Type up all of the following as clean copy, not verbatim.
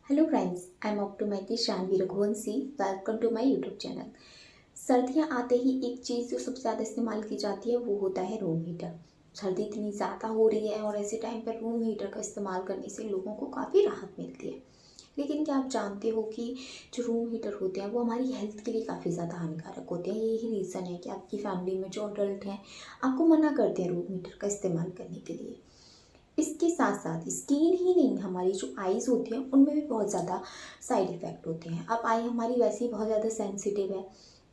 Hello friends, I am optometrist Shanvi Raghuvanshi. Welcome to my YouTube channel. सर्दियां आते ही एक चीज़ जो सबसे ज़्यादा इस्तेमाल की जाती है वो होता है रूम हीटर। सर्दी इतनी ज़्यादा हो रही है और ऐसे टाइम पर रूम हीटर का इस्तेमाल करने से लोगों को काफ़ी राहत मिलती है। लेकिन क्या आप जानते हो कि जो रूम हीटर होते हैं वो हमारी हेल्थ के लिए काफ़ी ज़्यादा हानिकारक होते हैं। यही रीज़न है कि आपकी फैमिली में जो अडल्ट हैं आपको मना करते हैं रूम हीटर का इस्तेमाल करने के लिए। इसके साथ साथ स्किन ही नहीं, हमारी जो आइज़ होती हैं उनमें भी बहुत ज़्यादा साइड इफ़ेक्ट होते हैं। अब आई हमारी वैसे ही बहुत ज़्यादा सेंसिटिव है,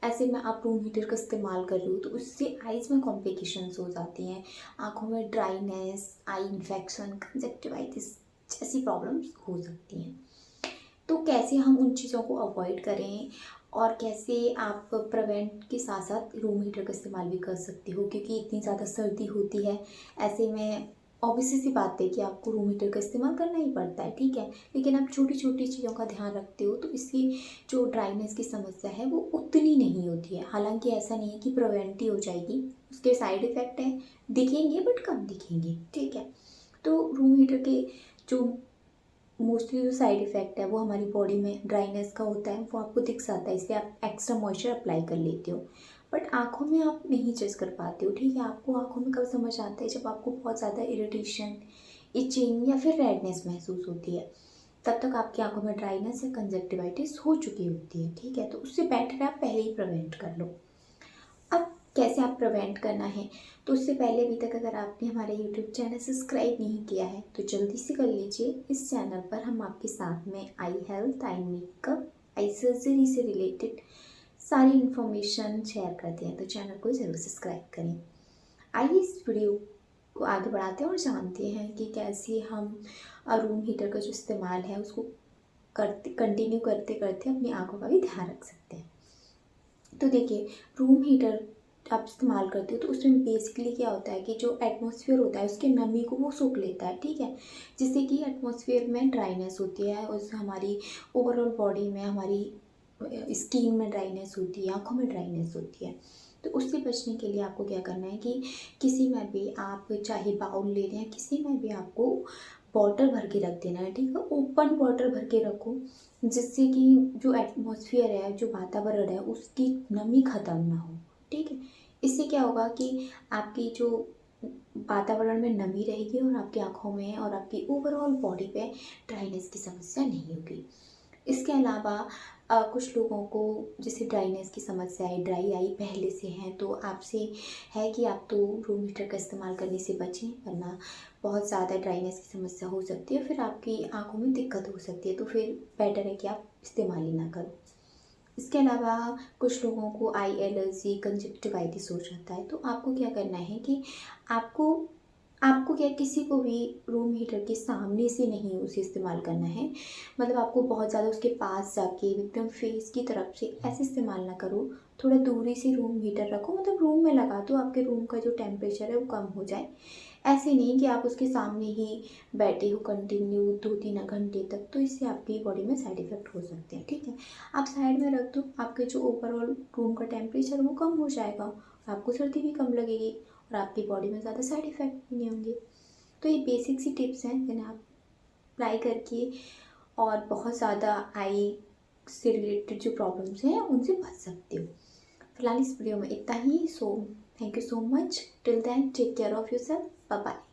ऐसे में आप रूम हीटर का इस्तेमाल कर रहे हो तो उससे आइज़ में कॉम्प्लिकेशंस हो जाती हैं। आँखों में ड्राइनेस, आई इन्फेक्शन, कंजक्टिवाइटिस जैसी प्रॉब्लम्स हो सकती हैं। तो कैसे हम उन चीज़ों को अवॉइड करें और कैसे आप प्रिवेंट के साथ साथ रूम हीटर का इस्तेमाल भी कर सकते हो, क्योंकि इतनी ज़्यादा सर्दी होती है। ऐसे में ऑब्वियसली सी बात है कि आपको रूम हीटर का इस्तेमाल करना ही पड़ता है, ठीक है। लेकिन आप छोटी छोटी चीज़ों का ध्यान रखते हो तो इसकी जो ड्राइनेस की समस्या है वो उतनी नहीं होती है। हालांकि ऐसा नहीं है कि प्रिवेंट ही हो जाएगी, उसके साइड इफ़ेक्ट हैं, दिखेंगे बट कम दिखेंगे, ठीक है। तो रूम हीटर के जो मोस्टली जो साइड इफ़ेक्ट है वो हमारी बॉडी में ड्राइनेस का होता है, वो आपको दिख जाता है, इसलिए आप एक्स्ट्रा मॉइस्चर अप्लाई कर लेते हो। बट आँखों में आप नहीं जज कर पाते हो, ठीक है। आपको आँखों में कब समझ आता है, जब आपको बहुत ज़्यादा इरिटेशन, इचिंग या फिर रेडनेस महसूस होती है। तब तक आपकी आँखों में ड्राइनेस या कंजक्टिवाइटिस हो चुकी होती है, ठीक है। तो उससे बेटर है आप पहले ही प्रिवेंट कर लो। अब कैसे आप प्रिवेंट करना है, तो उससे पहले अभी तक अगर आपने हमारे यूट्यूब चैनल सब्सक्राइब नहीं किया है तो जल्दी से कर लीजिए। इस चैनल पर हम आपके साथ में eye health, eye makeup, eye surgery से रिलेटेड सारी इन्फॉर्मेशन शेयर करते हैं, तो चैनल को ज़रूर सब्सक्राइब करें। आइए इस वीडियो को आगे बढ़ाते हैं और जानते हैं कि कैसे हम रूम हीटर का जो इस्तेमाल है उसको कंटिन्यू करते करते अपनी आँखों का भी ध्यान रख सकते हैं। तो देखिए, रूम हीटर आप इस्तेमाल करते हो तो उसमें बेसिकली क्या होता है कि जो एटमॉस्फेयर होता है उसके नमी को वो सोख लेता है, ठीक है। जिससे कि एटमॉस्फेयर में ड्राइनेस होती है, उससे हमारी ओवरऑल बॉडी में, हमारी स्किन में ड्राइनेस होती है, आँखों में ड्राइनेस होती है। तो उससे बचने के लिए आपको क्या करना है कि किसी में भी आप चाहे बाउल ले लें, किसी में भी आपको बॉटल भर के रख देना है, ठीक है। ओपन बॉटल भर के रखो, जिससे कि जो एटमॉस्फेयर है, जो वातावरण है, उसकी नमी ख़त्म ना हो, ठीक है। इससे क्या होगा कि आपकी जो वातावरण में नमी रहेगी और आपकी आँखों में और आपकी ओवरऑल बॉडी पे ड्राइनेस की समस्या नहीं होगी। इसके अलावा कुछ लोगों को जैसे ड्राइनेस की समस्या है, ड्राई आई पहले से है, तो आपसे है कि आप तो रूम हीटर का इस्तेमाल करने से बचें, वरना बहुत ज़्यादा ड्राइनेस की समस्या हो सकती है, फिर आपकी आंखों में दिक्कत हो सकती है। तो फिर बेटर है कि आप इस्तेमाल ही ना करो। इसके अलावा कुछ लोगों को आई एलर्जी, कंजक्टिवाइटिस हो जाता है, तो आपको क्या करना है कि आपको आपको क्या, किसी को भी रूम हीटर के सामने से नहीं उसे इस्तेमाल करना है। मतलब आपको बहुत ज़्यादा उसके पास जाके एकदम फेस की तरफ से ऐसे इस्तेमाल ना करो, थोड़ा दूरी से रूम हीटर रखो, मतलब रूम में लगा दो, आपके रूम का जो टेम्परेचर है वो कम हो जाए। ऐसे नहीं कि आप उसके सामने ही बैठे हो कंटिन्यू 2-3 घंटे तक, तो इससे आपकी बॉडी में साइड इफ़ेक्ट हो सकते हैं, ठीक है। आप साइड में रख दो, आपके जो ओवरऑल रूम का टेम्परेचर वो कम हो जाएगा और आपको सर्दी भी कम लगेगी और आपकी बॉडी में ज़्यादा साइड इफ़ेक्ट भी नहीं होंगे। तो ये बेसिक सी टिप्स हैं जिन्हें आप अप्लाई करके और बहुत ज़्यादा आई से रिलेटेड जो प्रॉब्लम्स हैं उनसे बच सकते हो। फिलहाल इस वीडियो में इतना ही। So thank you so much. Till then take care of yourself. Bye bye.